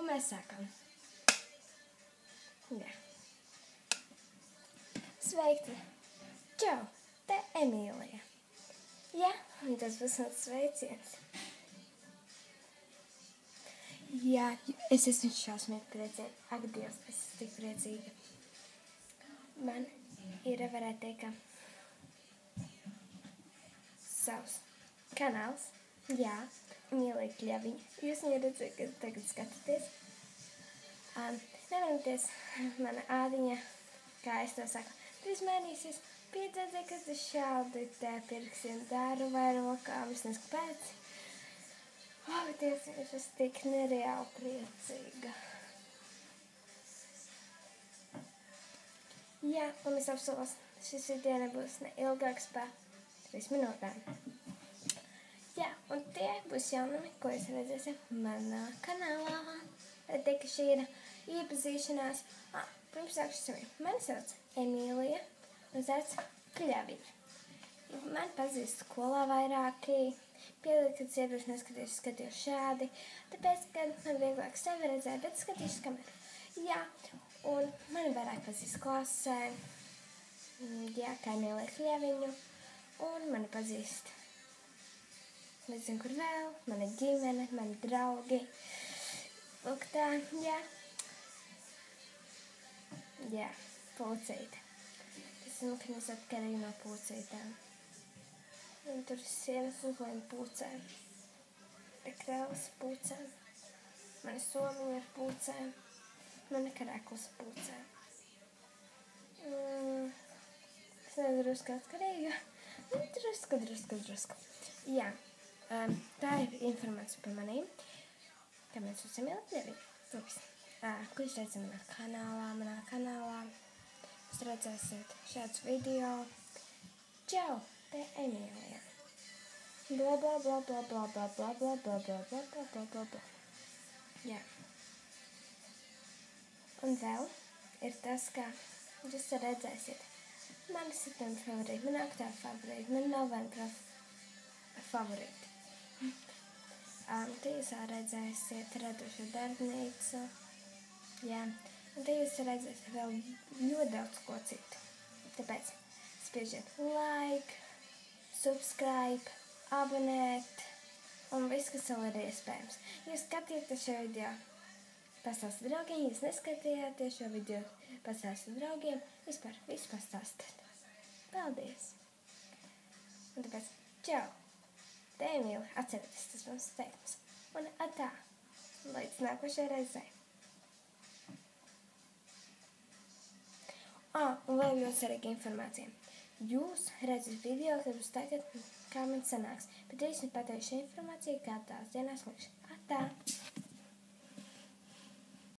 Un mēs sākam. Jā. Sveiki! Čau! Te Emīlija. Jā, un tas būs mans sveiciens. Jā, es esmu šausmīgi priecīga. Ak, Dievs, es esmu tik priecīga. Man ir, varētu teikt, ka savs kanāls. Jā, Emīlija Kļaviņa. Jūs viņu redzat, ka tagad skatāties. Nemanīties, mana ādiņa, kā es to saku, drīz mainīsies. Piedzēdzi, ka tu šādi te pirksim daru vai rokām, es nezinu pēc. Dievs, es esmu tik nereāli priecīga. Jā, un es apsolos, šis video nebūs ne ilgāks par 3 minūtēm. Jā, un tie būs jaunumi, ko jūs redzēsiet manā kanālā. Te, ka šī ir iepazīšanās. Pirms sākšu sevi. Mani sauc Emīlija un es esmu Kļaviņa. Man pazīst skolā vairāki. Piedod, kad es iepriekš skatījos šādi. Tāpēc, kad man vieglāk sevi redzēt, bet skatīšos kameru. Jā, un mani vairāk pazīst klasē. Jā, kā Emīlija Kļaviņu. Un mani pazīst. Nezinu, kur vēl. Mana ģimene, mani draugi. Lūk tā, jā. Jā, pūcīte. Tas ir atkarīgi no pūcītēm. Un tur ir sievas uzlēma pūcēm. Ir krēlas pūcēm. Mani somiņi ar pūcēm. Mani karēklis pūcēm. Es nedrusku atkarīga. Drusku. Jā, tā ir informācija par manīm. Kā mēs uz Emīlija Kļaviņa. Ko jūs redzat manā kanālā? Jūs redzēsiet šādus video. Čau, te Emīlija. Bla bla bla bla bla bla bla bla bla bla bla bla bla bla bla. Jā. Un vēl ir tas, kā jūs redzēsiet mani septembra favorīti, mani oktāra favorīti, mani novembra favorīti. Te jūs redzēsiet radošo darbnīcu. Jā, un te jūs redzēsiet vēl ļoti daudz ko citu. Tāpēc spiežiet like, subscribe, abonēt un viss, kas vēl ir iespējams. Jūs skatījāties šo video, pastāstiet draugiem, jūs neskatījāties šo video, pastāstiet draugiem, vispār visu pastāstiet. Paldies! Un tāpēc, čau! Te Emīlija, atcerieties, tas mums teikums. Un atā, līdz nākošajai reizei. Un vēl ļoti svarīga informācija. Jūs redzat video, kad būs tagad, kā man sanāks. Bet es jums pateikšu informāciju, kā tās dienās likšu. Atā!